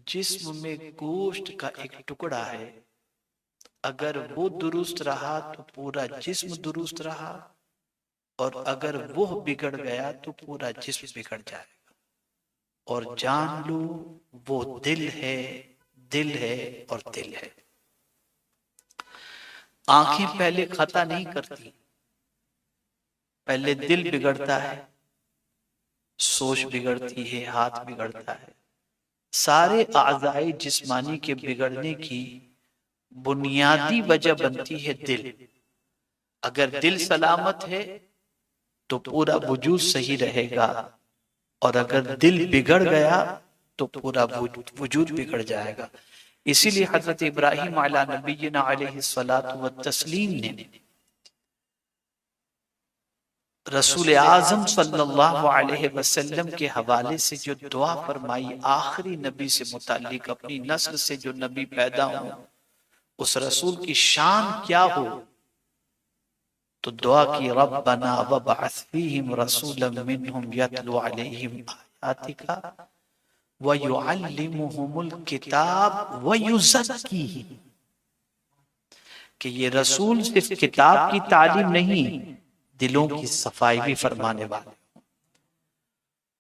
जिस्म में गोश्त का एक टुकड़ा है, अगर वो दुरुस्त रहा तो पूरा जिस्म दुरुस्त रहा, और अगर वो बिगड़ गया तो पूरा जिस्म बिगड़ जाएगा। और जान लो वो दिल है, दिल है और दिल है। आंखें पहले खता नहीं करती, पहले दिल बिगड़ता है, सोच बिगड़ती है, हाथ बिगड़ता है। सारे आज़ाए जिस्मानी के बिगड़ने की बुनियादी वजह बनती है दिल। अगर दिल सलामत है तो पूरा वजूद सही रहेगा, और अगर दिल बिगड़ गया तो पूरा वजूद बिगड़ जाएगा। इसीलिए हजरत इब्राहिम अला नबीना अलैहिस्सलातु व तस्लीम ने रसूल आजम सल्लल्लाहु अलैहि वसल्लम के हवाले से जो दुआ फरमाई, आखिरी नबी से मुताल्लिक, अपनी नस्ल से जो नबी पैदा हो उस रसूल की शान क्या हो, तो दुआ की, रब्बना वबअस फीहिम रसूलन मिनहुम यतलू अलैहिम आयातिका व युअल्लिमुहुमुल किताब व युज़क्कीहिम। कि ये रसूल सिर्फ किताब की तालीम नहीं, दिलों की सफाई भी फरमाने वाले।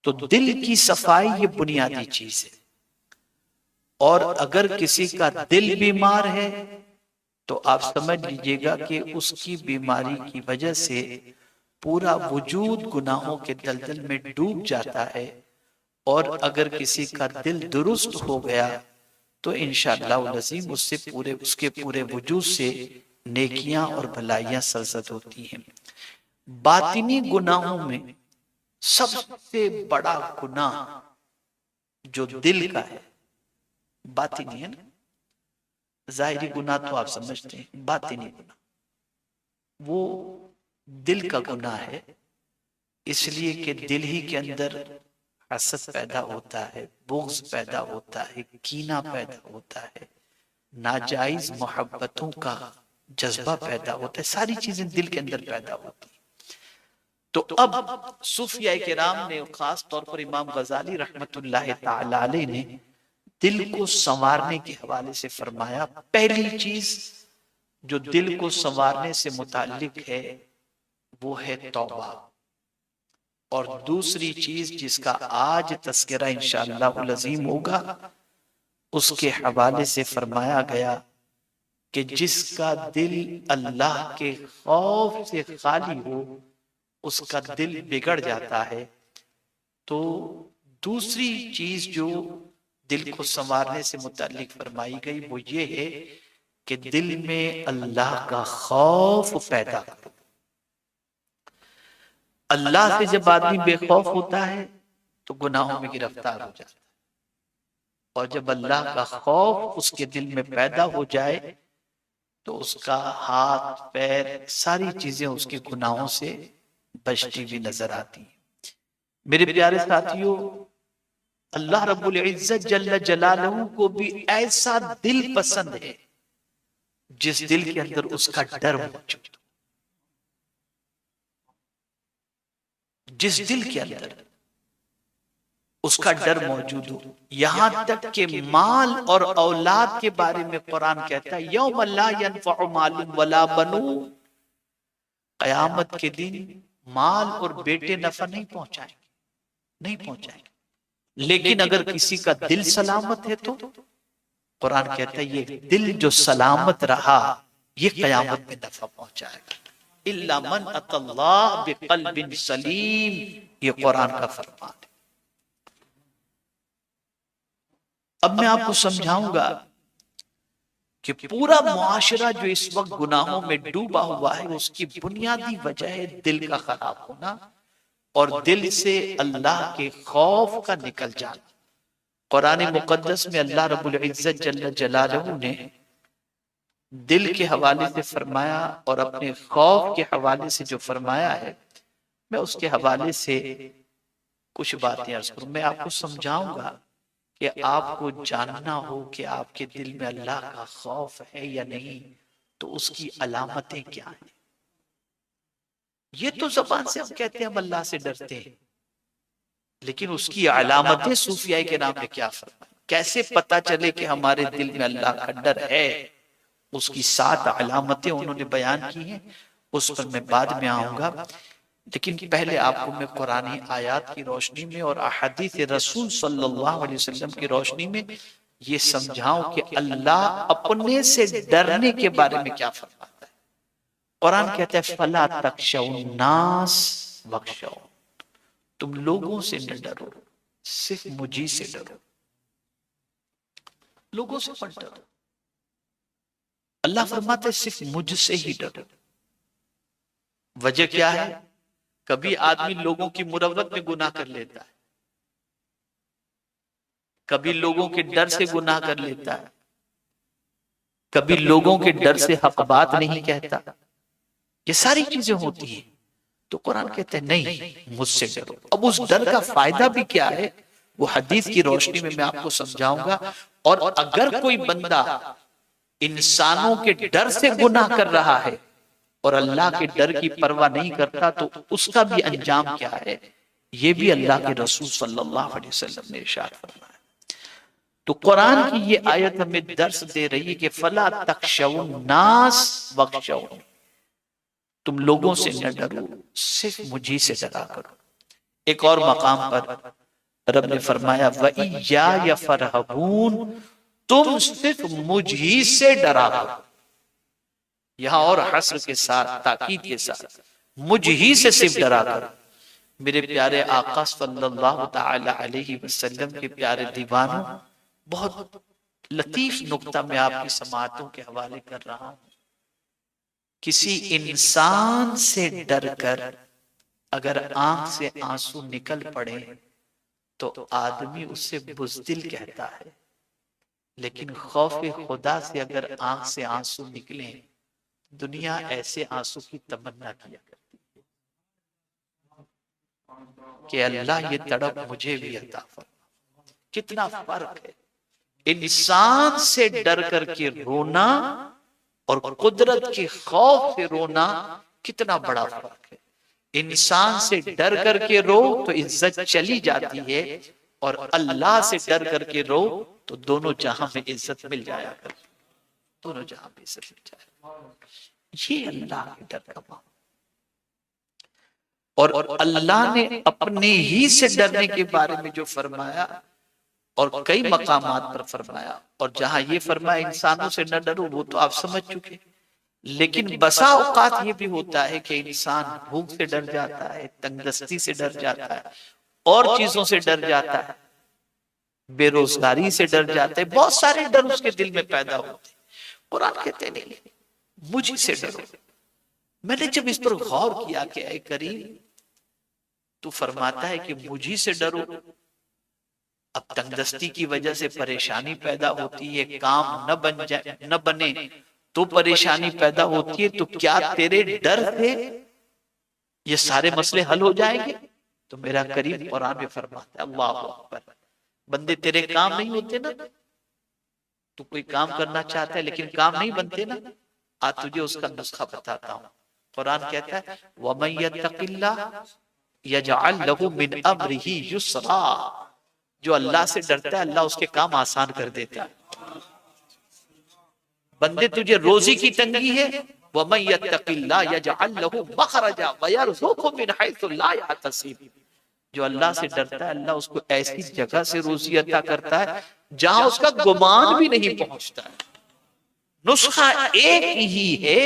तो दिल की सफाई ये बुनियादी चीज है। और अगर किसी का दिल बीमार है तो आप समझ लीजिएगा कि उसकी बीमारी की वजह से पूरा वजूद गुनाहों के दलदल में डूब जाता है। और अगर किसी का दिल दुरुस्त हो गया तो इंशाअल्लाह नज़ीम उससे उसके पूरे वजूद से नेकियां और भलाइयां सरसद होती हैं। बातिनी गुनाहों में सबसे बड़ा गुनाह जो दिल का है, बातिनी है ना, जाहिरी गुनाह तो आप समझते हैं, बातिनी गुनाह वो दिल का गुनाह है। इसलिए कि दिल ही के अंदर हसद पैदा होता है, बुग़्ज़ पैदा होता है, कीना पैदा होता है, नाजायज मोहब्बतों का जज्बा पैदा होता है, सारी चीजें दिल के अंदर पैदा होती है। तो अब सूफिया किराम ने, खास तौर पर इमाम गजाली रहमतुल्लाह ताला अलैह ने दिल को संवारने के हवाले से फरमाया, पहली चीज जो दिल को संवारने से मुताल्लिक है वो है तौबा। और दूसरी चीज जिसका आज तस्करा इंशाअल्लाह अज़ीम होगा, उसके हवाले से फरमाया गया कि जिसका दिल अल्लाह के खौफ से खाली हो उसका दिल बिगड़ जाता है। तो दूसरी चीज जो दिल को संवारने से मुताल्लिक फरमाई गई वो ये है कि दिल में अल्लाह का खौफ पैदा करो। अल्लाह से जब आदमी बेखौफ होता है तो गुनाहों में गिरफ्तार हो जाता है, और जब अल्लाह का खौफ उसके दिल में पैदा हो जाए तो उसका हाथ पैर सारी चीजें उसके गुनाहों से बचती हुई नजर आती है। मेरे प्यारे साथियों, अल्लाह रब्बुल इज्जत जल्ल जलालहू को भी ऐसा दिल पसंद है जिस दिल के अंदर उसका डर मौजूद हो, जिस दिल के अंदर उसका डर मौजूद हो। यहां तक कि माल और औलाद के बारे में कुरान कहता है, यौम ला यनफ़उ मालुन वला बनून, क़यामत के दिन माल और बेटे नफा नहीं पहुंचाएंगे, नहीं पहुंचाएंगे। लेकिन अगर किसी का दिल सलामत है तो कुरान कहता है ये दिल जो सलामत रहा ये क़यामत में नफा पहुंचाएगा। इल्ला मन अतल्लाह बिक़ल्बिन सलीम, ये कुरान का फरमान है। अब मैं आपको समझाऊंगा कि पूरा मुआशरा जो इस वक्त गुनाहों में डूबा हुआ है उसकी बुनियादी वजह है दिल का खराब होना और दिल से अल्लाह के खौफ का निकल जाना। कुरान मुकद्दस में अल्लाह रब्बुल इज्जत जल्ल जलालहू ने दिल के हवाले से फरमाया और अपने खौफ के हवाले से जो फरमाया है, मैं उसके हवाले से कुछ बातें अर्ज करूं। मैं आपको समझाऊंगा कि आपको जानना हो कि आपके दिल में अल्लाह का खौफ है या नहीं, तो उसकी अलामतें क्या हैं। ये तो ज़बान से हम कहते हैं हम अल्लाह से डरते हैं, लेकिन उसकी अलामतें सूफिया के नाम ने क्या फरमाई। कैसे पता चले कि हमारे दिल में अल्लाह का डर है? उसकी 7 अलामतें उन्होंने बयान की हैं, उस पर मैं बाद में आऊंगा। लेकिन पहले आपको मैं कुरानी आयात की रोशनी में और अहादीस रसूल सल्लल्लाहु अलैहि वसल्लम की रोशनी में ये समझाऊं कि अल्लाह अपने से डरने के बारे में क्या फरमाता है। कुरान कहता है फला तखशौन नास वखशौन, तुम लोगों से न डरो, सिर्फ मुझी से डरो। लोगों से मत डरो, अल्लाह फरमाता है सिर्फ मुझसे ही डरो। वजह क्या है? कभी आदमी लोगों की मुरव्वत में गुनाह कर लेता है, कभी लोगों के डर से गुनाह कर लेता है, कभी लोगों के डर से हक बात नहीं कहता। ये सारी चीजें होती हैं। तो कुरान कहते हैं नहीं, मुझसे डरो। अब उस डर का फायदा भी क्या है वो हदीस की रोशनी में मैं आपको समझाऊंगा। और अगर कोई बंदा इंसानों के डर से गुनाह कर रहा है और अल्लाह के डर की परवाह नहीं करता तो उसका भी अंजाम क्या है, ये भी अल्लाह के रसूल सल्लल्लाहु अलैहि वसल्लम ने इरशाद फरमाया। तो कुरान की ये आयत हमें दर्स दे रही है कि फला तखशौन नास वखशौन, तुम लोगों से न डरो, सिर्फ मुझी से डरा करो। एक और मकाम पर रब ने फरमाया वइया फरहबून, तुम सिर्फ मुझी से डरा करो। यहां और हस्र के साथ, ताकीद के साथ, मुझ ही से सिर्फ डरा करो। मेरे प्यारे आका सल्लल्लाहु ताला अलैहि वसल्लम के प्यारे दीवानों, बहुत लतीफ नुक्ता मैं आपकी समाअतों के हवाले कर रहा हूं। किसी इंसान से डरकर अगर आंख से आंसू निकल पड़े तो आदमी उससे बुज़दिल कहता है, लेकिन खौफ खुदा से अगर आंख से आंसू निकले, दुनिया ऐसे आंसू की तमन्ना किया करती है कि अल्लाह ये तड़प मुझे भी अता फरमा। कितना फर्क है इंसान से डर करके रोना और कुदरत के खौफ से रोना, कितना बड़ा फर्क है। इंसान से डर करके रो तो इज्जत चली जाती है, और अल्लाह से डर करके रो तो दोनों जहां में इज्जत मिल जाया कर, दोनों जहां में इज्जत मिल जाए। ये अल्लाह के डर का मामला। और अल्लाह ने अपने ही से डरने के बारे में जो फरमाया और कई मकामात पर फरमाया, और जहां ये फरमाया इंसानों से न डरो, वो तो आप समझ चुके। लेकिन बसा औकात ये भी होता है कि इंसान भूख से डर जाता है, तंगदस्ती से डर जाता है, और चीजों से डर जाता है, बेरोजगारी से डर जाता है, बहुत सारे डर उसके दिल में पैदा होते हैं। कुरान कहते नहीं, मुझे से डरो। मैंने जब इस पर गौर किया कि ऐ करीम, तू फरमाता है कि मुझी से डरो। अब तंगदस्ती की वजह से परेशानी पैदा होती है, काम न बन जाए, न बने तो परेशानी पैदा होती है, तो क्या तेरे डर से ये सारे मसले हल हो जाएंगे? तो मेरा करीम कुरान में फरमाता है, अल्लाह अकबर, बंदे तेरे काम नहीं होते ना, तू कोई काम करना चाहता है लेकिन काम नहीं बनते ना, आज तुझे उसका नुस्खा बताता हूं। कुरान कहता है वमन यत्तकिल्लाह यजअल लहू मिन अम्रिही युसरा, जो अल्लाह से डरता है अल्लाह उसके काम आसान कर देता है। बंदे तुझे रोजी की तंगी है, वमन यत्तकिल्लाह यजअल लहू मखरजा व यरज़ुक़हु मिन हैथु ला यहतसिब, जो अल्लाह से डरता है अल्लाह उसको ऐसी जगह से रोजी अता करता है जहां उसका गुमान भी नहीं पहुंचता है। नुस्खा एक ही है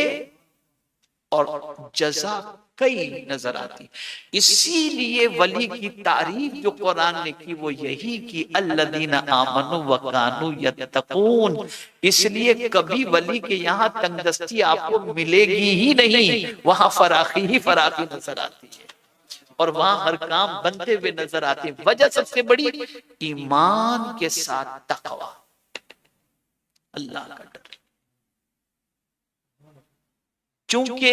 और जज़ा कई नजर आती। इसीलिए वली की तारीफ जो कुरान ने की वो यही कि अल्लज़ीना आमनू व कानू यत्तकून। इसलिए कभी वली के यहाँ तंगदस्ती आपको मिलेगी ही नहीं, वहां फराखी ही फराखी नजर आती है, और वहां हर काम बनते हुए नजर आते हैं। वजह सबसे बड़ी ईमान के साथ तकवा, अल्लाह का डर। चूंकि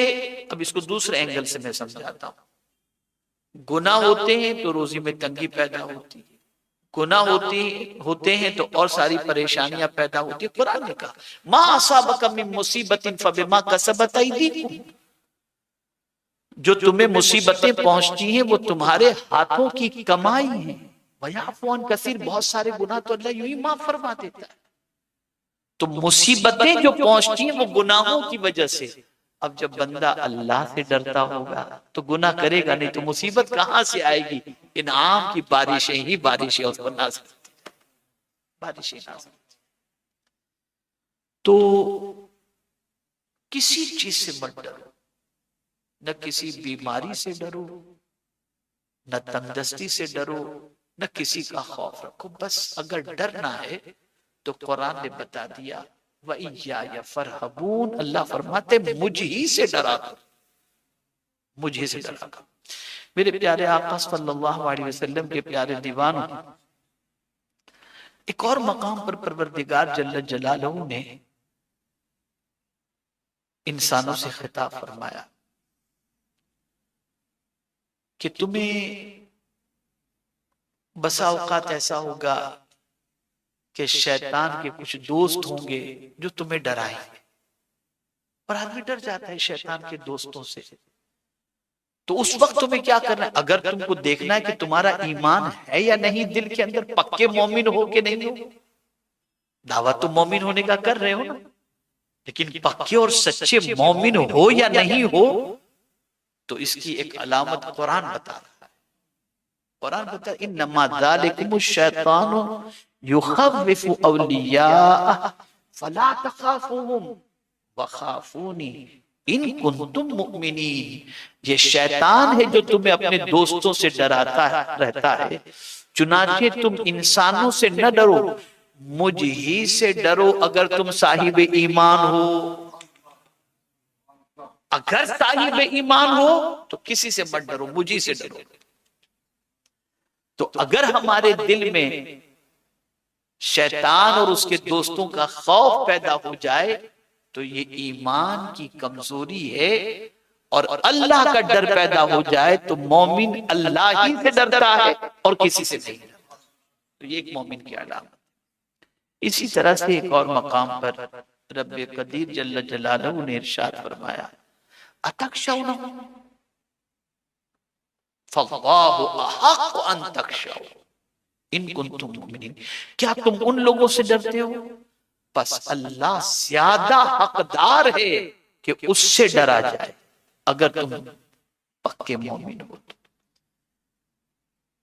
अब इसको दूसरे एंगल से मैं समझाता हूं, गुनाह होते हैं तो रोजी में तंगी पैदा होती है, गुनाह होते हैं तो और सारी परेशानियां पैदा होती है। कुरान ने कहा मा असाबका मिन मुसीबतिन फबिमा कसबत अयदीकुम, जो तुम्हें मुसीबतें पहुंचती हैं वो तुम्हारे हाथों की कमाई है। वयाफू अन कसीर, बहुत सारे गुनाह तो अल्लाह यूं ही माफ फरमा देता है। तो मुसीबतें जो पहुंचती हैं वो गुनाहों की वजह से। अब जब बंदा अल्लाह से डरता होगा तो गुनाह करेगा नहीं, तो मुसीबत कहां से आएगी? इनाम की बारिशें ही बारिशें उसको नाज़िल करती, बारिशें नाज़िल। तो किसी चीज से मत डरो, न किसी बीमारी से डरो, न तंदुरुस्ती से डरो, न किसी का खौफ रखो। बस अगर डरना है तो कुरान ने बता दिया, वइय्या फरहबून, अल्लाह फरमाते मुझ ही से डरा कर, मुझे से डरा कर। मेरे प्यारे आका सल्लल्लाहु अलैहि वसल्लम के प्यारे दीवानों, एक और मकाम पर परवरदिगार जल्ल जलालहू ने इंसानों से खिताब फरमाया कि तुम्हें बसा औकात ऐसा होगा कि शैतान के कुछ दोस्त होंगे जो तुम्हें डराएंगे, और आदमी डर जाता है शैतान के दोस्तों से। तो उस वक्त तुम्हें क्या करना है? अगर तुमको देखना है कि तुम्हारा ईमान है या नहीं दिल के अंदर, पक्के मोमिन हो कि नहीं हो, दावा तुम मोमिन होने का कर रहे हो ना, लेकिन पक्के और सच्चे मोमिन हो या नहीं हो, तो इसकी एक अलामत कुरान बता रहा है। कुरान बता, इन्नमा ज़ालिकुमुश शैतानु युखव्विफु औलियाअह फला तखाफूहुम वखाफूनी इन कुंतुम मुमिनीन। ये शैतान है जो तुम्हें अपने दोस्तों से डराता रहता है, चुनांचे तुम इंसानों से न डरो, मुझ ही से डरो अगर तुम साहिब ईमान हो। अगर साहिब ईमान हो तो किसी से मत डरो, मुझी से डरो। तो अगर हमारे दिल में शैतान और उसके दोस्तों का खौफ पैदा हो जाए तो ये ईमान की कमजोरी है, और अल्लाह का डर पैदा हो जाए तो मोमिन अल्लाह ही से डरता है और किसी से नहीं डरता। तो ये एक मोमिन की अलामत। इसी तरह से एक और मकाम पर रब्बे कदीर जल्ल जलालहू ने इरशाद फरमाया, अतखशौनहुम फल्लाहु अहक्कु अन तखशौ इन कुंतुम मुमिनीन। क्या तुम उन लोगों से डरते हो? बस अल्लाह ज्यादा हकदार है कि उससे डरा जाए अगर तुम पक्के मोमिन हो।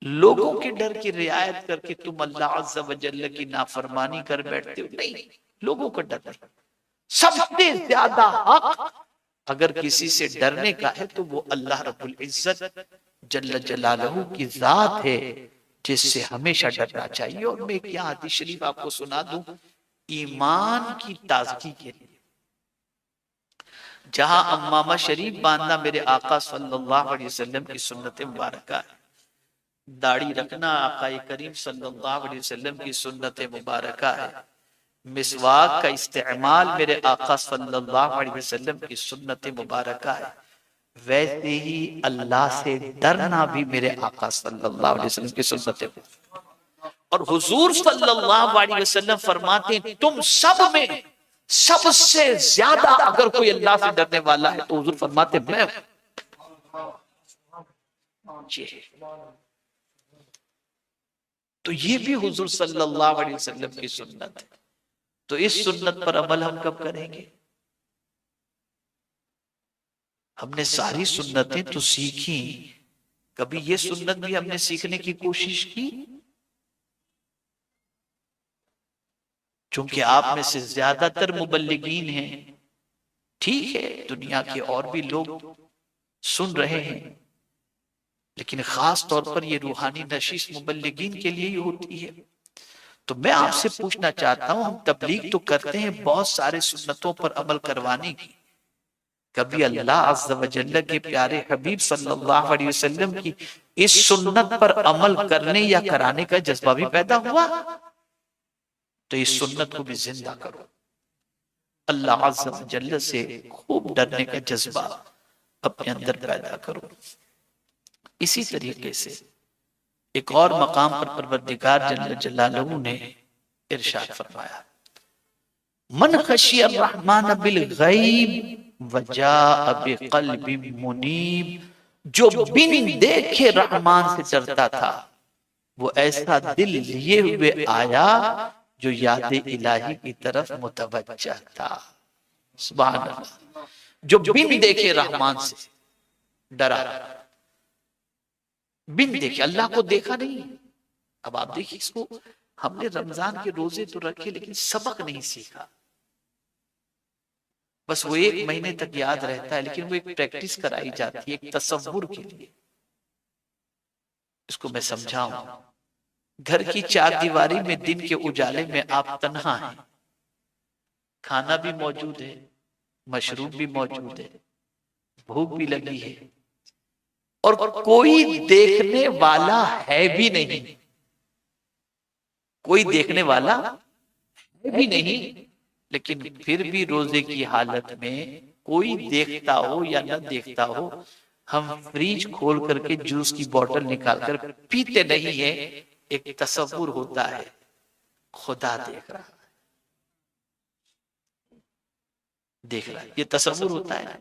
लोगों के डर की रियायत करके तुम अल्लाह अज़्ज़ा व जल्ल की नाफरमानी कर बैठते हो, नहीं, लोगों का डर नहीं। सबसे ज्यादा हक अगर किसी से डरने का है तो वो अल्लाह रब्बुल इज्जत जल्ल जलालहू की जात है, जिससे हमेशा डरना चाहिए। और मैं क्या हदीस शरीफ आपको सुना दूं ईमान की ताजगी के लिए। जहां अम्मामा शरीफ बांधना मेरे आका सल्लल्लाहु अलैहि वसल्लम की सुन्नत मुबारक है, दाढ़ी रखना आका करीम सल्लल्लाहु अलैहि वसल्लम की सुन्नत मुबारक है, मिसवाक का इस्तेमाल मेरे आका सल्लल्लाहु अलैहि वसल्लम की सुन्नत मुबारक है, वैसे ही अल्लाह से डरना भी मेरे आका सल्लल्लाहु अलैहि वसल्लम की सुन्नत है। और हुजूर सल्लल्लाहु अलैहि वसल्लम फरमाते हैं तुम सब में सबसे ज्यादा अगर कोई अल्लाह से डरने वाला है तो हुजूर फरमाते मैं। तो ये भी हुजूर सल्लल्लाहु अलैहि वसल्लम की सुन्नत है। तो इस सुन्नत पर अमल हम कब करेंगे? हमने सारी सुन्नतें तो सीखी, कभी ये सुन्नत भी हमने सीखने की कोशिश की? चूंकि आप में से ज्यादातर मुबल्लिगीन हैं, ठीक है दुनिया के और भी लोग सुन रहे हैं, लेकिन खास तौर पर ये रूहानी नशीस मुबल्लिगीन के लिए ही होती है। तो मैं आपसे पूछना चाहता हूं, हम तबलीग तो करते हैं बहुत सारे सुन्नतों पर अमल करवाने की, कभी अल्लाह अज़्ज़ा व जल्ल के प्यारे हबीब सल्लल्लाहु अलैहि वसल्लम की इस सुन्नत पर अमल करने या कराने का जज्बा भी पैदा हुआ? तो इस सुन्नत को भी जिंदा करो, अल्लाह अज़्ज़ा व जल्ल से खूब डरने का जज्बा अपने अंदर पैदा करो। इसी तरीके से एक और मकाम पर परवरदिगार जल्ल जलालहू ने इरशाद फरमाया, मन खशिया रहमान बिल गैब वजाअ बिक़ल्बिन मुनीब, जो बिन देखे रहमान से डरता था वो ऐसा दिल लिए हुए आया जो याद इलाही की तरफ मुतवज्जा था। सुभान अल्लाह। जो बिन देखे रहमान से डरा, बिन देखे, अल्लाह को देखा नहीं। अब आप देखिए इसको, हमने रमजान के रोजे तो रखे लेकिन सबक नहीं सीखा। बस वो 1 महीने तक याद रहता है, लेकिन वो एक प्रैक्टिस कराई जाती है एक तसव्वुर के लिए। इसको मैं समझाऊं। घर की 4 दीवारी में दिन के उजाले में आप तन्हा हैं, खाना भी मौजूद है, मशरूब भी मौजूद है, भूख भी लगी है, और कोई देखने वाला है भी नहीं। कोई देखने वाला है भी नहीं, लेकिन फिर भी रोजे की हालत में कोई देखता हो या न देखता हो, हम फ्रिज खोल करके जूस की बोतल निकाल कर पीते नहीं है। एक तसव्वुर होता है खुदा देख रहा है, देख रहा है, ये तसव्वुर होता है।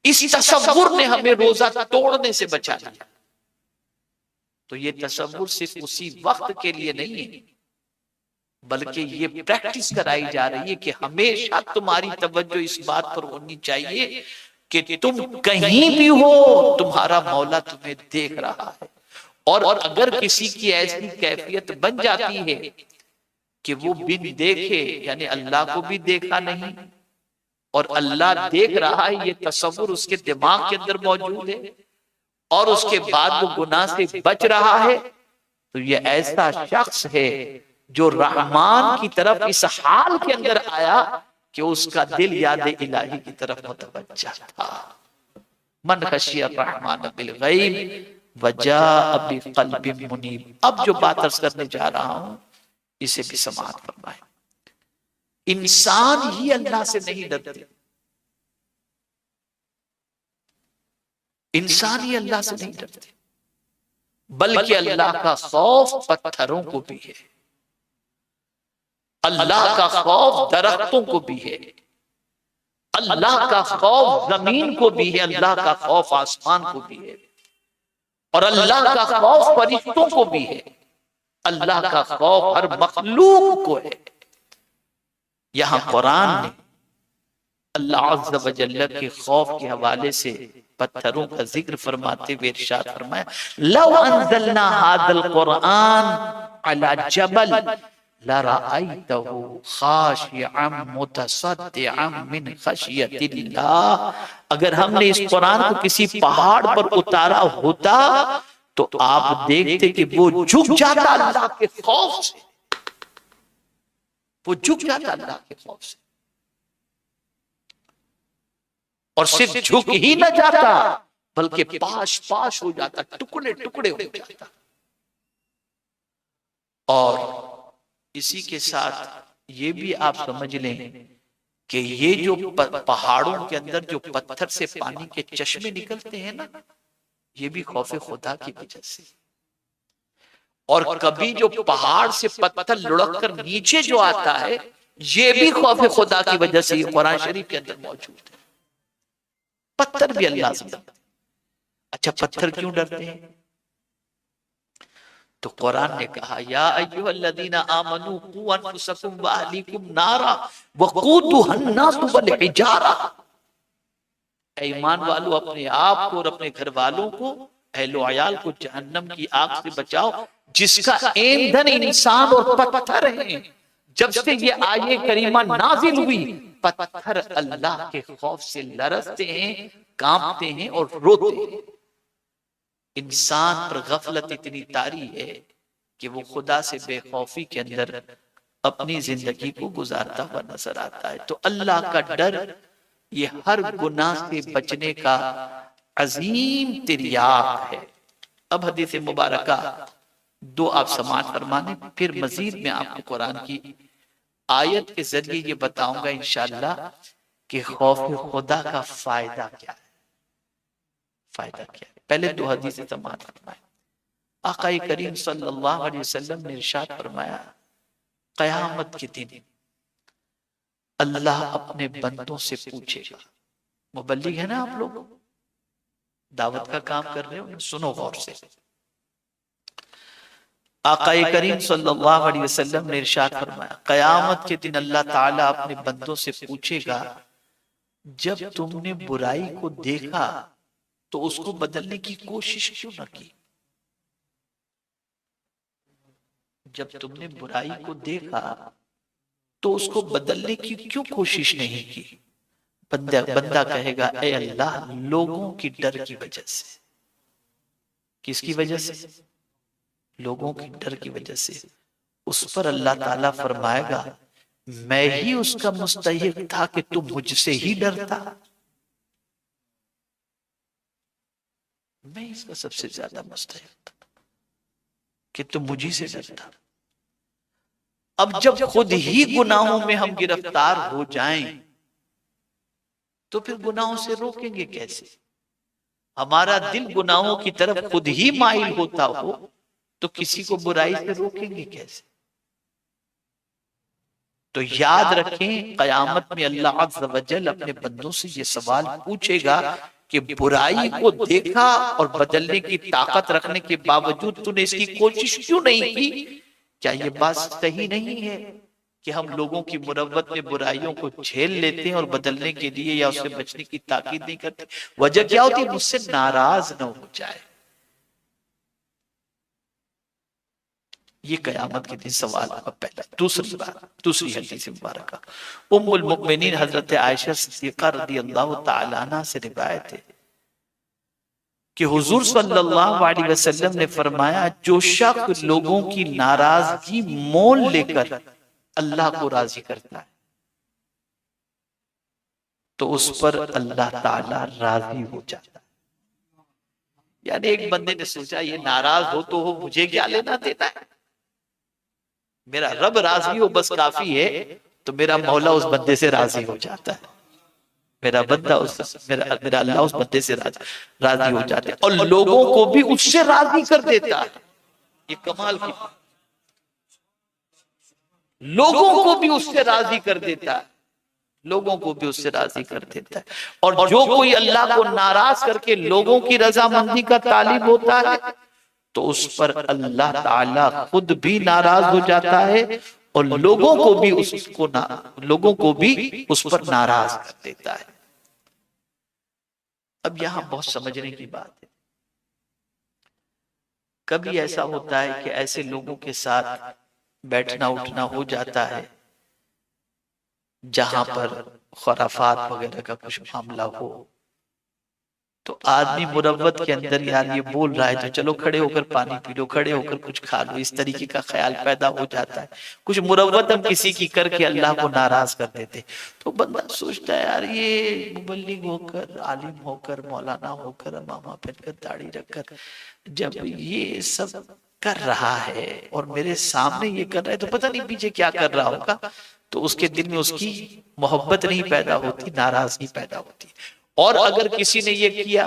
इस तसव्वुर ने हमें रोजा तोड़ने से बचा लिया। तो ये तसव्वुर सिर्फ उसी वक्त के लिए नहीं है, बल्कि ये प्रैक्टिस कराई जा रही है कि हमेशा तुम्हारी तवज्जो इस बात पर होनी चाहिए कि तुम कहीं भी हो, तुम्हारा मौला तुम्हें देख रहा है। और अगर किसी की ऐसी कैफियत बन जाती है कि वो बिन देखे, यानी अल्लाह को भी देखा नहीं और अल्लाह देख रहा है, ये तसव्वुर उसके दिमाग के अंदर मौजूद है, और उसके बाद वो गुनाह से बच रहा है, तो ये ऐसा शख्स है जो रहमान की तरफ इस हाल के अंदर आया कि उसका दिल याद इलाही की तरफ मुतवज्जा था। मन खशिया रहमान बिल गैब वजाअ बिक़ल्बिन मुनीब। अब जो बात अर्ज करने जा रहा हूं इसे भी समाअत फरमाएं। इंसान ही अल्लाह से नहीं डरते, इंसान ही अल्लाह से नहीं डरते, बल्कि अल्लाह का खौफ पत्थरों को भी है, अल्लाह का खौफ दरख्तों को भी है, अल्लाह का खौफ जमीन को भी है, अल्लाह का खौफ आसमान को भी है, और अल्लाह का खौफ फरिश्तों को भी है, अल्लाह का खौफ हर मखलूक को है। यहां कुरान ने अल्लाह अज़्ज़ व जल्ल के खौफ के हवाले से पत्थरों का जिक्र फरमाते हुए इरशाद फरमाया, लौ अंज़लना हाज़ल कुरआन अला जबल लरअयतहु खाशिअन मुतसद्दिअन मिन खशियतिल्लाह। अगर हमने इस कुरान को किसी पहाड़ पर उतारा होता तो आप देखते कि वो झुक जाता अल्लाह के खौफ से, वो झुक जाता अल्लाह के खौफ से, और सिर्फ झुक ही न जाता बल्कि पाश पाश हो जाता, टुकड़े टुकड़े हो जाता। और इसी के साथ ये भी आप समझ लें कि ये जो पहाड़ों के अंदर जो पत्थर से पानी के चश्मे निकलते हैं ना, ये भी खौफे खुदा की वजह से। और कभी जो पहाड़ से पत्थर लुढ़क कर नीचे जो आता है, ये भी खौफे खुदा की वजह से कुरान शरीफ के अंदर मौजूद है। पत्थर भी अल्लाह से डरते। अच्छा, पत्थर क्यों डरते हैं? तो कुरान ने कहा, या अय्युहल्लज़ीना आमनू कू अनफुसकुम व अहलीकुम नारा वक़ूदुहन नास वल हिजारा। ईमान वालों, अपने आप को और अपने घर वालों को, अहलो अयाल को जहन्नम की आग से बचाओ जिसका ईंधन इंसान और पत्थर हैं। जब से ये आये करीमा नाजिल हुई, पत्थर अल्लाह के खौफ से लरजते हैं, कांपते हैं और रोते हैं। इंसान पर गफलत इतनी तारी है कि वो खुदा से बेखौफी के अंदर अपनी जिंदगी को गुजारता हुआ नजर आता है। तो अल्लाह का डर ये हर गुनाह से बचने का अजीम तिर्याक है। अब हदीस मुबारका दो आप समाअत फरमाने, फिर मजीद में आपको कुरान की आयत के जरिए ये बताऊंगा इंशाअल्लाह कि खौफ खुदा का फायदा क्या है, फायदा क्या है। पहले दो हदीस समाअत फरमाए। आक़ाए करीम सल्लल्लाहु अलैहि वसल्लम ने इरशाद फरमाया, क़यामत के दिन अल्लाह अपने बंदों से पूछेगा। मुबल्लिग है ना आप लोग, दावत का काम कर रहे हो, सुनो गौर से। आकाए करीम सल्लल्लाहु अलैहि वसल्लम ने इरशाद फरमाया, कयामत के दिन अल्लाह ताला अपने बंदों से पूछेगा, जब तुमने बुराई को देखा तो उसको बदलने की कोशिश क्यों न की? जब तुमने बुराई को देखा तो उसको बदलने की क्यों कोशिश नहीं की? बंदा कहेगा, ए अल्लाह, लोगों की डर की वजह से। किसकी वजह से? लोगों की डर की वजह से। उस पर अल्लाह ताला फरमाएगा, मैं ही उसका मुस्तहिक था कि तुम मुझसे ही डरता। मैं इसका सबसे ज्यादा मुस्तहिक था कि तुम मुझी से डरता। अब जब खुद ही गुनाहों में हम गिरफ्तार हो जाएं तो फिर गुनाहों से रोकेंगे कैसे? हमारा दिल गुनाहों की तरफ खुद ही माइल होता हो तो किसी को बुराई से रोकेंगे कैसे? तो याद रखें, कयामत में अल्लाह अज़्ज़ व जल अपने बंदों से ये सवाल पूछेगा कि बुराई को देखा और बदलने की ताकत रखने के बावजूद तूने इसकी कोशिश क्यों नहीं की? क्या ये बात सही नहीं है कि हम लोगों की मुरव्वत में बुराइयों को झेल लेते हैं और बदलने के लिए या उससे बचने की ताकीद नहीं करते? वजह क्या होती है? मुझसे नाराज न हो जाए। ये कयामत के दिन सवाल का पहला। दूसरी बात, दूसरी हदीस मुबारक उम्मुल मुमिनीन हजरत आयशा सिद्दीका रदियल्लाहु ताला अन्हा से रिवायत है कि हुजूर सल्लल्लाहु अलैहि वसल्लम ने फरमाया, जो शख्स लोगों की नाराजगी मोल लेकर अल्लाह को राजी करता है तो उस पर अल्लाह ताला राजी हो जाता है। यानी एक बंदे ने सोचा, ये नाराज हो तो हो, मुझे क्या लेना देना है, मेरा रब राजी हो बस काफी है। तो मेरा मौला उस बंदे से राजी हो जाता है, मेरा बंदा मेरा अल्लाह उस बंदे से राजी हो जाते हैं और लोगों को भी उससे राजी कर देता है। ये कमाल की, लोगों को भी उससे राजी कर देता है, लोगों को भी उससे राजी कर देता है। और जो कोई अल्लाह को नाराज करके लोगों की रजामंदी का तालिब होता है तो उस पर अल्लाह ताला खुद भी नाराज हो जाता है और लोगों को भी लोगों को भी उस पर नाराज कर देता है। अब यहां बहुत समझने की बात है। कभी ऐसा होता है कि ऐसे लोगों के साथ बैठना उठना हो जाता है जहां पर खुराफात वगैरह का कुछ मामला हो, तो आदमी मुरव्वत के अंदर, यार ये बोल रहा है तो चलो खड़े होकर पानी पी लो, खड़े होकर कुछ खा लो, इस तरीके का ख्याल पैदा हो जाता है। कुछ मुरव्वत हम किसी की करके अल्लाह को नाराज कर देते, तो बंदा सोचता है, यार ये मुबल्लिग होकर, आलिम होकर, मौलाना होकर, अमामा पहनकर, दाढ़ी रखकर जब ये सब कर रहा है और मेरे सामने ये कर रहा है तो पता नहीं पीछे क्या कर रहा होगा। तो उसके दिल में उसकी मोहब्बत नहीं पैदा होती, नाराजगी पैदा होती। और अगर किसी ने ये किया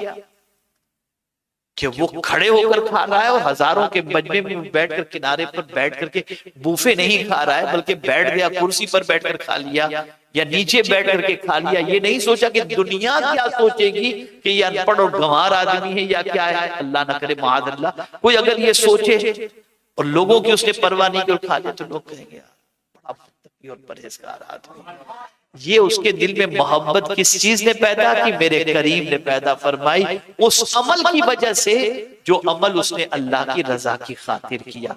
कि वो खड़े होकर खा रहा है और हजारों के मजमे में बैठकर, किनारे पर बैठ करके बूफे नहीं खा रहा है बल्कि बैठ गया, कुर्सी पर बैठकर खा लिया या नीचे बैठ करके खा लिया, ये नहीं सोचा कि दुनिया क्या सोचेगी कि ये अनपढ़ और गंवार आदमी है या क्या है, अल्लाह ना करे माद अल्लाह, कोई अगर ये सोचे और लोगों की उसने परवाह नहीं की खा लिया तो लोग कहेंगे और परहेजगार आदमी। ये उसके दिल में मोहब्बत किस चीज ने पैदा की? मेरे करीम ने पैदा फरमाई उस अमल की वजह से जो अमल उसने अल्लाह की रजा की खातिर किया।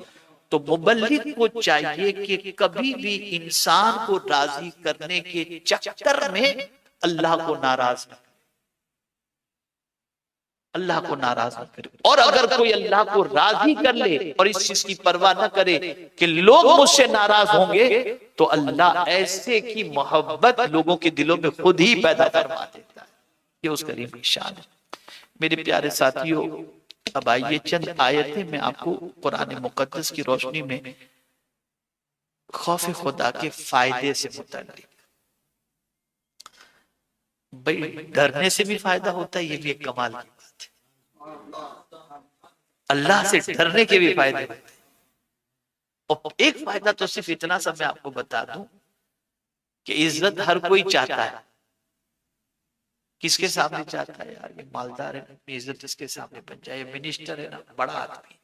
तो मुबल्लिग को चाहिए कि कभी भी इंसान को राजी करने के चक्कर में अल्लाह को नाराज न, अल्लाह को नाराज न करे। और अगर कोई अल्लाह को राजी कर ले और इस चीज की परवाह न करे कि लोग मुझसे नाराज होंगे, तो अल्लाह ऐसे की मोहब्बत लोगों के दिलों में खुद ही पैदा करवा देता है। ये उस करीम की शान है। मेरे प्यारे साथियों, अब आइए चंद आयतें मैं आपको कुरान मुकद्दस की रोशनी में खौफ खुदा के फायदे से मुताल्लिक। भाई डरने से भी फायदा होता है, ये भी एक कमाल की बात है। अल्लाह से डरने के भी फायदे होते हैं। और एक फायदा तो सिर्फ इतना सा मैं आपको बता दूं कि इज्जत हर कोई चाहता है। किसके सामने चाहता है? यार ये मालदार है, अपनी इज्जत इसके सामने बन जाए, मिनिस्टर है ना, बड़ा आदमी,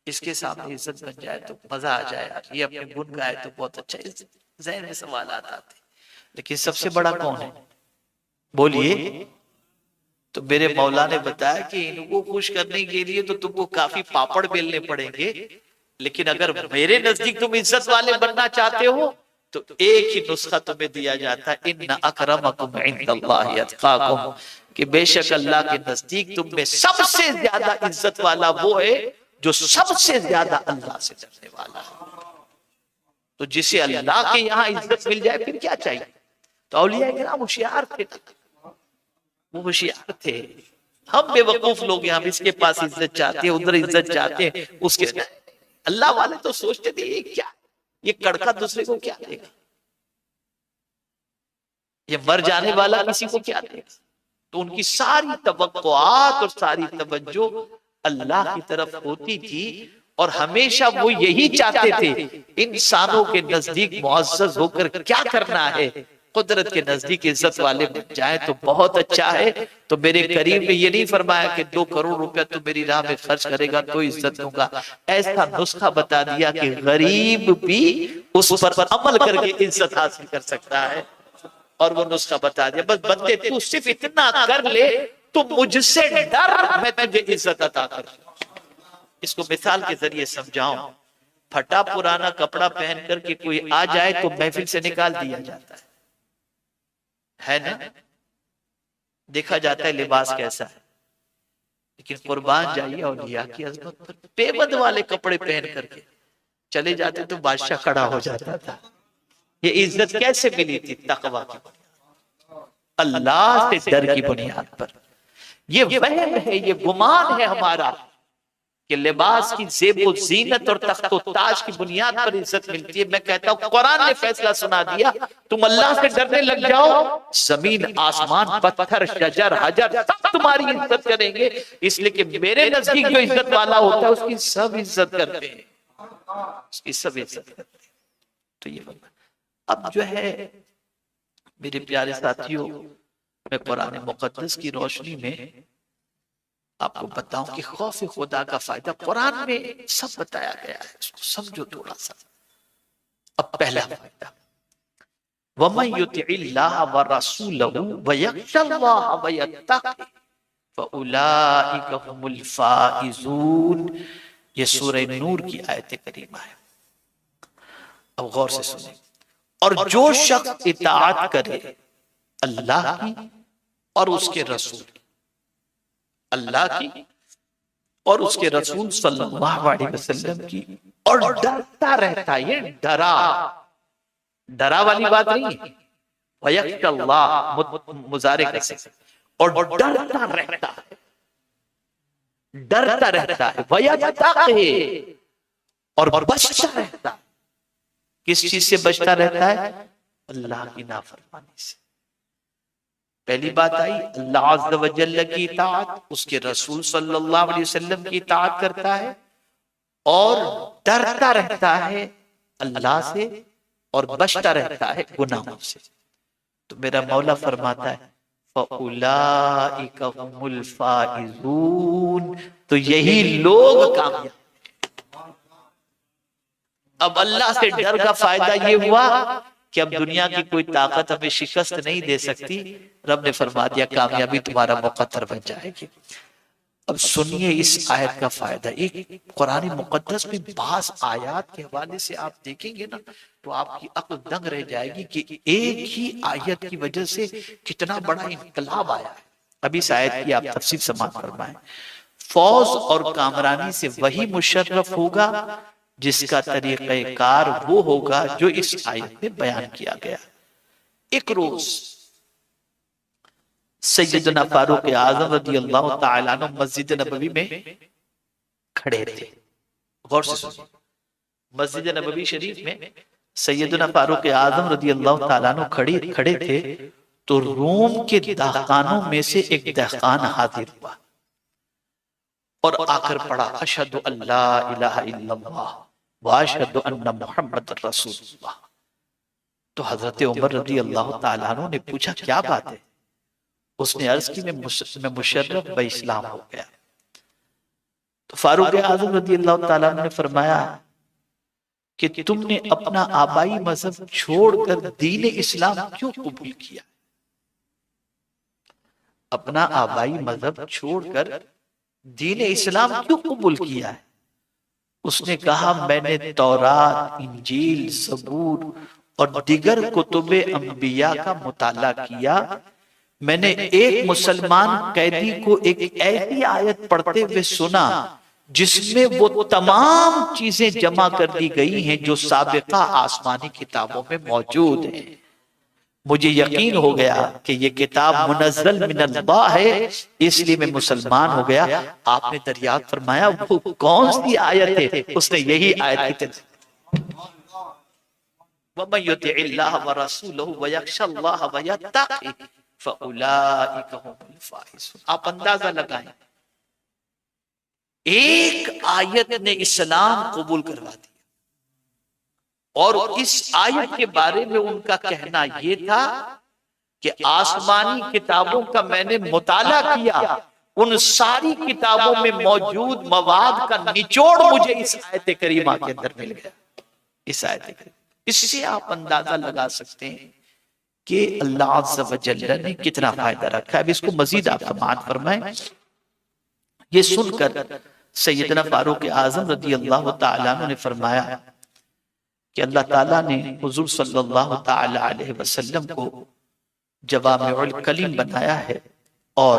इसके सामने इज्जत बन जाए तो मजा आ जाए यार, ये अपने गुण गाए तो बहुत अच्छा। जहन में सवाल आते, लेकिन सबसे बड़ा कौन है बोलिए? तो मेरे मौला ने बताया कि इनको खुश करने के लिए तो तुमको काफी पापड़ बेलने पड़ेंगे, लेकिन अगर मेरे नजदीक तुम इज्जत वाले बनना चाहते हो तो एक ही नुस्खा तुम्हें दिया जाता है, इन्ना अकरमकुम इंदल्लाहि अत्काकुम, कि बेशक अल्लाह के नजदीक तुम में सबसे ज्यादा इज्जत वाला वो है जो सबसे ज्यादा अल्लाह से डरने वाला है। तो जिसे अल्लाह के यहाँ इज्जत मिल जाए फिर क्या चाहिए? तो औलिया किराम होशियार थे, वो होशियार थे। हम बेवकूफ लोग हैं, हम इसके पास इज्जत चाहते हैं, उधर इज्जत चाहते हैं, उसके अल्लाह वाले तो सोचते थे ये क्या, ये कड़का दूसरे को क्या देगा, ये मर जाने वाला किसी को क्या देगा। तो उनकी सारी तवक्कुआत और सारी तवज्जो अल्लाह की तरफ होती थी, और हमेशा वो यही चाहते थे इंसानों के नजदीक मुअज़्ज़ज़ होकर क्या करना है, कुदरत के नजदीक इज्जत वाले बन जाए तो बहुत अच्छा है। तो मेरे करीम ने ये नहीं फरमाया कि 2 करोड़ रुपया तू मेरी राह में खर्च करेगा तो इज्जत दूंगा, ऐसा नुस्खा बता दिया कि गरीब भी उस पर अमल करके इज्जत हासिल कर सकता है। और वो नुस्खा बता दिया, बस बंदे तू सिर्फ इतना कर ले, तू मुझसे डर, मैं तुझे इज्जत अता करूंगा। इसको मिसाल के जरिए समझाऊं, फटा पुराना कपड़ा पहन करके कोई आ जाए तो महफिल से निकाल दिया जाता है ना, देखा जाता है लिबास कैसा है। लेकिन कुर्बान जाइए औलिया की अजमत पर, बेबद वाले कपड़े पहन करके चले जाते तो बादशाह खड़ा हो जाता था। ये इज्जत कैसे मिली थी? तकवा की, अल्लाह से डर की बुनियाद पर। ये वहम है, ये गुमान है हमारा कि लिबास की ज़ेबो ज़ीनत और तख्तो ताज की बुनियाद पर इज्जत मिलती है। मैं कहता हूं कुरान ने फैसला सुना दिया, तुम अल्लाह से डरने लग जाओ, जमीन आसमान पत्थर शजर हजर सब तुम्हारी इज्जत करेंगे, इसलिए कि मेरे नजदीक जो इज्जत वाला होता है उसकी सब इज्जत करते हैं, उसकी सब इज्जत करते हैं। तो ये अब जो है मेरे प्यारे साथियों, मैं कुरान मुकद्दस की रोशनी में आपको बताऊं कि खौफ खुदा का फायदा कुरान में सब बताया गया है, उसको समझो थोड़ा सा। अब पहला फायदा, वमन युतिइल्लाह व रसूलहु व यख्शल्लाह व यत्तक़ि फउलाइका हुमुल फाइजून। ये सूरह नूर की आयत करीमा है। अब गौर से सुनिए, और जो शख्स इताअत करे अल्लाह की और उसके रसूल की, अल्लाह की और उसके रसूल सल्लल्लाहु अलैहि वसल्लम की, और डरता रहता है, ये डरा वाली बात नहीं है, वयख्शल्लाह मुजारे कैसे, और डरता रहता है, डरता रहता है, वयत्तक़ी और बचता रहता है। किस चीज से बचता रहता है? अल्लाह की नाफरमानी से। पहली बात आई अल्लाह अज़्ज़ व जल्ल की इताअत, उसके रसूल सल्लल्लाहु अलैहि वसल्लम की इताअत करता है, और डरता रहता है अल्लाह से, और बचता रहता है गुनाहों से। तो मेरा मौला फरमाता है फउलाइका हुमुल फाइजून, तो यही लोग कामयाब। अब अल्लाह से डर का फायदा ये हुआ कि अब दुनिया की कोई ताकत हमें शिकस्त नहीं दे सकती। रब ने फरमा दिया कामयाबी तुम्हारा मुकद्दर बन जाएगी। अब सुनिए इस आयत का फायदा। एक कुरान मुकद्दस में बास आयत के हवाले से आप देखेंगे ना तो आपकी अक्ल दंग रह जाएगी कि एक ही आयत की वजह से कितना बड़ा इनकलाब आया है। अभी इस आयत की आप तफसील समाअत फरमाएं। फौज और कामरानी से वही मुशर्रफ होगा जिसका तरीक़ेकार वो होगा जो इस आयत में बयान किया गया। एक रोज सैयदना फारूक आज़म रज़ियल्लाहु ताला अन्हु मस्जिद नबवी में खड़े थे। गौर से सुनिए, मस्जिद नबवी शरीफ में सैयदना फारूक आज़म रज़ियल्लाहु ताला अन्हु खड़े थे, तो रोम के दहकानों में से एक दहकान हाजिर हुआ और आकर पढ़ा अशहदु अल्ला इलाहा इल्लल्लाह व अशहदु अन्ना मुहम्मद रसूलुल्लाह। तो हजरत उमर रज़ियल्लाहु ताला अन्हु ने पूछा क्या बात है? उसने अर्ज की मैं मुशर्रफ ब इस्लाम हो गया। तो फारूक आजम रज़ी अल्लाह ताला ने फरमाया कि तुमने अपना आबाई मजहब छोड़कर दीन इस्लाम क्यों कबूल किया? अपना आबाई मजहब छोड़कर दीन इस्लाम क्यों कबूल किया है? उसने कहा, मैंने तौरात, इंजील, ज़बूर और दिगर कुतुबे अंबिया का मुताला किया। मैंने एक मुसलमान कैदी को एक ऐसी आयत पढ़ते हुए सुना जिसमें वो तमाम चीजें जमा कर दी गई हैं जो साबिका आसमानी किताबों में मौजूद हैं। मुझे यकीन हो गया कि ये किताब मुनज़्ज़ल मिनल्लाह है, इसलिए मैं मुसलमान हो गया। आपने दरियाफ्त फरमाया वो कौन सी आयत है? उसने यही आयत की वमन युतिइल्लाह व रसूलहु व यख्शल्लाह व यत्तक़ी फउलाइका हुमुल फाइज़ून। आप अंदाजा लगाएं, एक आयत ने इस्लाम कबूल करवा दिया और इस आयत के बारे में उनका कहना यह था कि आसमानी किताबों का मैंने मुताला किया, उन सारी किताबों में मौजूद मवाद का निचोड़ मुझे इस आयत करीमा के अंदर मिल गया। इस आयत करीमा, इससे आप अंदाजा लगा सकते हैं कि अल्लाह अज़्ज़ा व जल्ल ने कितना फायदा रखा है। अब इसको मजीद आप समाअत फरमाएं। ये सुनकर सैयदना फारूक आजम रज़ी अल्लाह तआला अन्हु ने फरमाया कि अल्लाह ताला ने हुजूर सल्लल्लाहु तआला अलैहि वसल्लम को जवामिउल कलीम बनाया है। और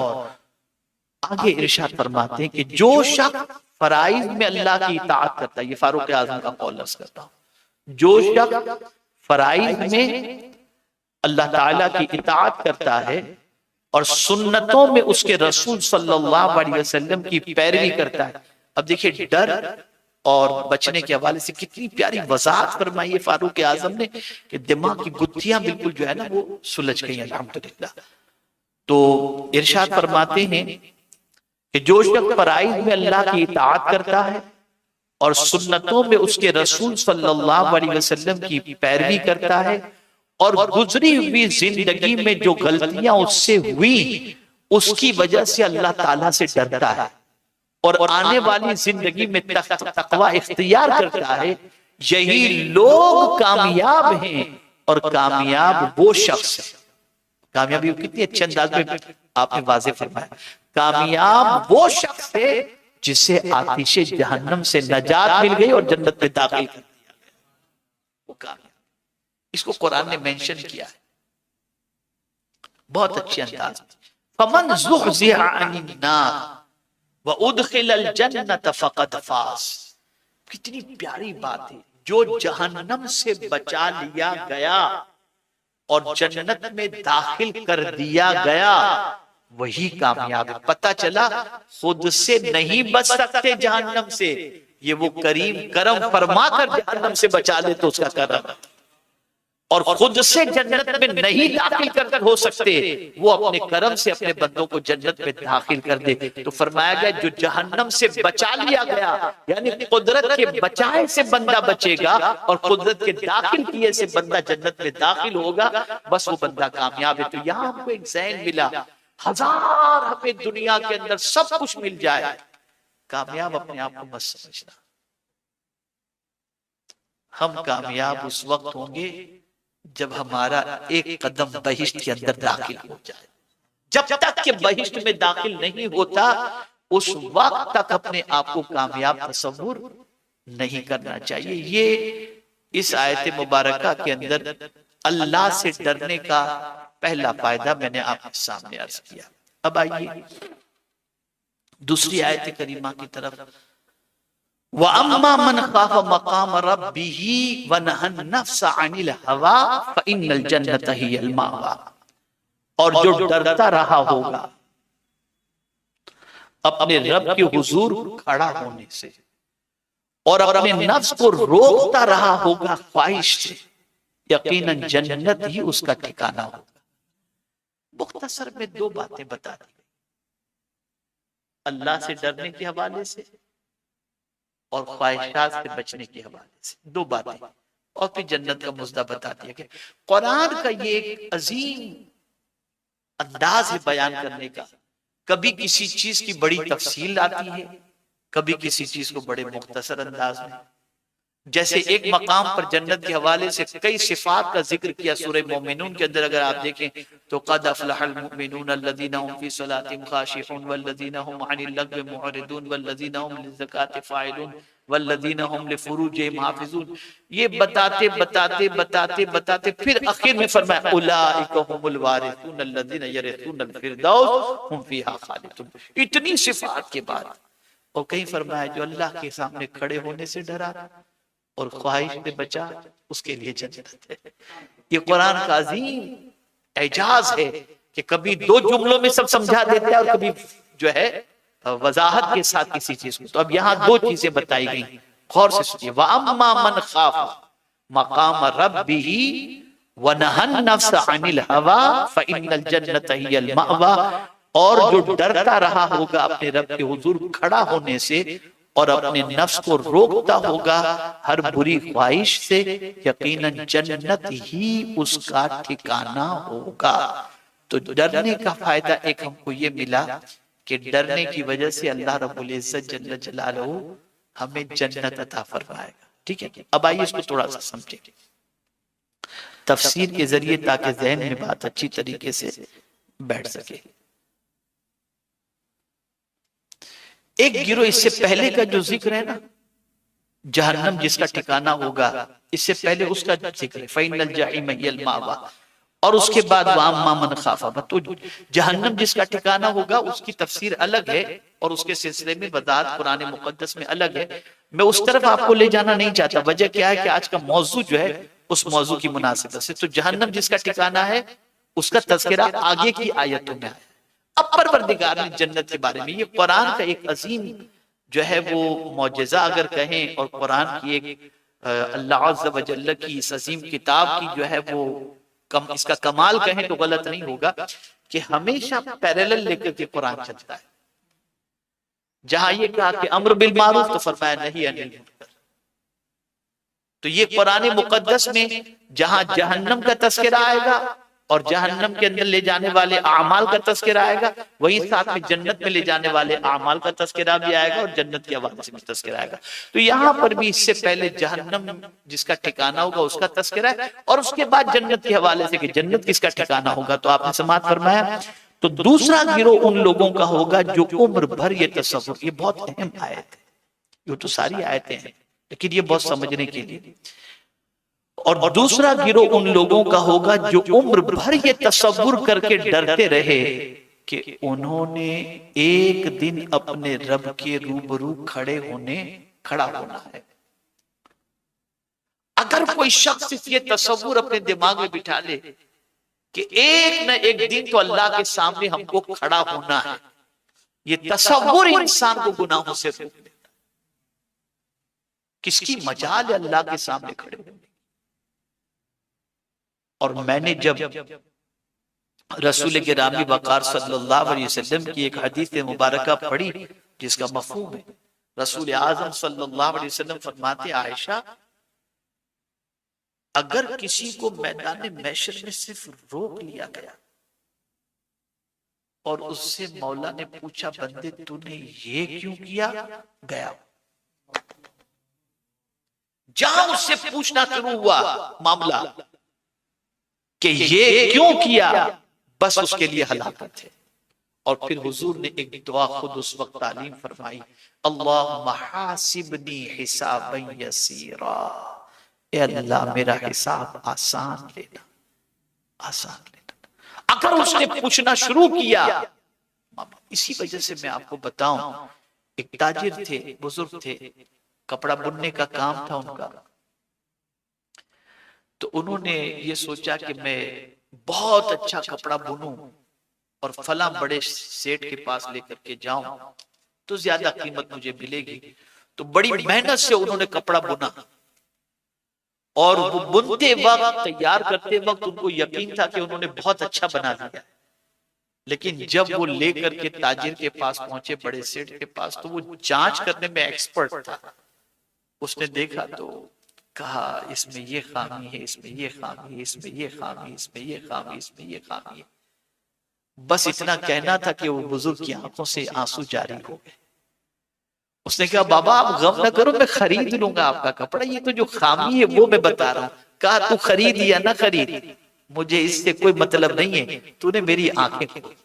आगे इरशाद फरमाते हैं कि जो शख्स फराइज में अल्लाह की इताअत करता है, ये फारूक आजम का कौल अर्ज करता हूं, जो शख्स फराइज में अल्लाह ताला की इताअत करता है और सुन्नतों में उसके रसूल सल्लल्लाहु अलैहि वसल्लम की पैरवी करता है। अब देखिए, डर और बचने के हवाले से कितनी प्यारी वजाहत फरमाई है फारूक आजम ने कि दिमाग की गुत्थियां बिल्कुल जो है ना वो सुलझ गई अल्हम्दुलिल्लाह। तो इरशाद फरमाते हैं कि जो शख्स फराइज में अल्लाह की इताअत करता है और सुन्नतों में उसके रसूल सल्लल्लाहु अलैहि वसल्लम की पैरवी करता है और गुजरी हुई जिंदगी में जो गलतियां उससे हुई उसकी वजह से अल्लाह ताला से डरता है और आने वाली जिंदगी में तकवा इख्तियार करता है, यही लोग कामयाब हैं। और कामयाब वो शख्स, कामयाबी कितनी अच्छे अंदाज में आपने वाज़ेह फरमाया, कामयाब वो शख्स है जिसे आतिशे जहन्नम से नजात मिल गई और जन्नत में दाखिल कर दिया गया, वो कामयाब। इसको कुरान ने मेंशन किया है बहुत अच्छे अंदाज में, फमन ज़ुहज़िहा अनिन नार व उदखिलल जन्नत फ़क़द फ़ाज़। कितनी प्यारी बात है, जो जहन्नम से बचा लिया गया और जन्नत में दाखिल कर दिया गया वही कामयाब है। पता चला खुद से नहीं बच सकते जहन्नम से, ये वो करीम करम फरमा कर जहन्नम से बचा ले तो उसका करम, और खुद से जन्नत में नहीं दाखिल कर हो सकते, वो अपने करम से अपने बंदों को जन्नत में दाखिल कर दे। तो फरमाया गया जो जहन्नम से बचा लिया गया, यानी कुदरत के बचाए से बंदा बचेगा और कुदरत के दाखिल किए से बंदा जन्नत में दाखिल होगा, बस वो बंदा कामयाब है। तो यहाँ हमको एक ज़ैन मिला, हजार हमें दुनिया के अंदर सब कुछ मिल जाए, कामयाब अपने आप को मत समझना। हम कामयाब उस वक्त होंगे जब हमारा एक कदम बहिश्त के अंदर दाखिल हो जाए। जब तक के बहिश्त में दाखिल नहीं होता उस वक्त तक अपने आप को कामयाब तसव्वुर नहीं करना चाहिए। ये इस आयत मुबारका के अंदर अल्लाह से डरने का पहला फायदा मैंने आपके सामने अर्ज किया। अब आइए दूसरी आयत करीमा की तरफ, व अम्मा मन खाफ़ मक़ाम रब्बिही व नहन नफ्स अनिल हवा फ़इन्नल जन्नत हियल मावा। और जो डरता रहा होगा अपने रब के हुजूर खड़ा होने से और अपने नफ्स को रोकता रहा होगा ख्वाहिश से, यकीनन जन्नत ही उसका ठिकाना होगा। मुख्तसर में दो बातें बता दी, अल्लाह से डरने के हवाले से और ख्वाहिशात से बचने के हवाले से, दो बातें, और फिर जन्नत का मुद्दा बता दिया गया। कुरान का ये एक अजीम अंदाज है बयान करने का। कभी किसी चीज की बड़ी तफसील आती है, कभी किसी चीज को बड़े मुख्तसर अंदाज में। जैसे एक मकाम पर जन्नत के हवाले से कई सिफात का जिक्र किया सूरह मोमिनून के अंदर, अगर आप देखें तो क़द अफ़लहल मुमिनून अल्लज़ीना हुम फ़ी सलातिहिम ख़ाशिऊन वल्लज़ीना हुम अनिल लग़्वी मुअरिदून वल्लज़ीना हुम लिज़्ज़काति फ़ाइलून वल्लज़ीना हुम लिफ़ुरूजिहिम हाफ़िज़ून। ये बताते बताते बताते बताते फिर आखिर में फरमाया उलाइका हुमुल वारिसून अल्लज़ीना यरिसूनल फ़िरदौस हुम फ़ीहा ख़ालिदून। इतनी सिफात के बाद और कहीं फरमाया जो अल्लाह के सामने खड़े होने से डरा और ख्वाहिश से बचा उसके लिए जन्नत है। ये कुरान का अजीम एजाज है कि कभी दो जुमलों में सब समझा देता है और कभी जो है वजाहत के साथ किसी चीज को। तो अब यहाँ दो चीजें बताई गई, गौर से सुनिए। व अम्मा मन खाफ मकाम रब्बिही व नहन नफ्स अनिल हवा फइन्नल जन्नत हियल मअवा। और जो डरता रहा होगा अपने रब के हुजूर खड़ा होने से और अपने नफ्स को रोकता होगा हर बुरी ख्वाहिश से, यकीनन जन्नत ही उसका ठिकाना होगा। तो डरने का फायदा एक हमको ये मिला कि डरने की वजह से अल्लाह रब्बुल इज्जत जल्ल जलालहू हमें जन्नत अता फरमाएगा। ठीक है, अब आइए इसको थोड़ा सा समझें तफसीर के जरिए, ताकि जहन में बात अच्छी तरीके से बैठ सके। एक गिरोह इससे पहले का जो जिक्र है ना, जहन्नम जिसका ठिकाना होगा, इससे पहले उसका जिक्र है फ़इन्नल जहीम हियल मावा। और उसके बाद वअम्मा मन खाफा, तो जहन्नम जिसका ठिकाना होगा उसकी तफसीर अलग है और उसके सिलसिले में वज़ाहत कुरान मुक़द्दस में अलग है। मैं उस तरफ आपको ले जाना नहीं चाहता। वजह क्या है कि आज का मौजू जो है उस मौजू की मुनासिबत से, तो जहन्नम जिसका ठिकाना है उसका तज़किरा आगे की आयतों में है। अब परवरदिगार ने जन्नत के बारे में, ये कुरान का एक अजीम जो है वो मौजज़ा अगर कहें, और कुरान की एक अल्लाह अज़्ज़ व जल्ल की इस अजीम किताब की जो है वो इसका कमाल कहें तो गलत नहीं होगा कि हमेशा पैरेलल लेकर के कुरान चलता है। जहां ये कहा कि अम्र बिल मारूफ तो फरमाया नहीं अनिल मुनकर। तो ये कुरान मुक़द्दस में जहां जहन्नम का तज़किरा आएगा और जहन्नम के अंदर ले जाने वाले आमाल का तज़किरा आएगा, वही साथ में जन्नत में ले जाने वाले आमाल का तज़किरा भी आएगा और जन्नत के हवाले से भी तज़किरा आएगा। तो यहाँ पर भी इससे पहले जहन्नम जिसका ठिकाना होगा उसका तज़किरा है और उसके बाद जन्नत के हवाले से कि जन्नत किसका ठिकाना होगा। तो आपने समाअत फरमाया। तो दूसरा गिरोह उन लोगों का होगा जो उम्र भर ये तसव्वुर, ये बहुत अहम आयत है, ये तो सारी आयतें हैं लेकिन ये बहुत समझने के लिए। और दूसरा गिरोह उन लोगों का होगा जो उम्र भर ये तसव्वुर करके डरते रहे कि उन्होंने एक दिन अपने रब के रूबरू खड़ा होना है। अगर कोई शख्स ये तसव्वुर अपने दिमाग में बिठा ले कि एक न एक दिन तो अल्लाह के सामने हमको खड़ा होना है, ये तसव्वुर इंसान को गुनाहों से रोक देता। किसकी मजाल है अल्लाह के सामने खड़े होने। और मैंने जब रसूल गिरामी वक़ार सल्लल्लाहु अलैहि वसल्लम की एक हदीस मुबारका पढ़ी जिसका मफ़हूम है, रसूल आज़म सल्लल्लाहु अलैहि वसल्लम फरमाते, आयशा अगर किसी को मैदान महशर में सिर्फ रोक लिया गया और उससे मौला ने पूछा बंदे तूने ये क्यों किया, गया जहां उससे पूछना शुरू हुआ मामला कि ये क्यों किया, बस उसके लिए हलाकत है। और फिर हुजूर ने एक दुआ खुद उस वक्त तालीम फरमाई, अल्लाहुम्मा हासिबनी हिसाबन यसीरा, ए अल्लाह मेरा हिसाब आसान लेना, आसान लेना। अगर उसने पूछना शुरू किया, इसी वजह से मैं आपको बताऊं, एक ताजिर थे, बुजुर्ग थे, कपड़ा बुनने का काम था उनका। तो उन्होंने ये सोचा कि मैं बहुत अच्छा कपड़ा बुनूं और फला बड़े सेठ के पास लेकर के जाऊं तो ज्यादा कीमत मुझे मिलेगी। तो बड़ी मेहनत से उन्होंने कपड़ा बुना और वो बुनते वक्त, तैयार करते वक्त उनको यकीन था कि उन्होंने बहुत अच्छा बना दिया। लेकिन जब वो लेकर के ताजिर के पास पहुंचे, बड़े सेठ के पास, तो वो जांच करने में एक्सपर्ट था। उसने देखा तो कहा इसमें ये खामी है, इसमें ये खामी है, इसमें ये खामी, इसमें ये खामी, इसमें ये खामी है। बस इतना कहना था कि वो बुजुर्ग की आंखों से आंसू जारी हो गए। उसने कहा बाबा आप गम ना करो, मैं खरीद लूंगा आपका कपड़ा, ये तो जो खामी है वो मैं बता रहा हूँ। कहा तू खरीद या ना खरीद, मुझे इससे कोई मतलब नहीं है, तूने मेरी आंखें खोल दी।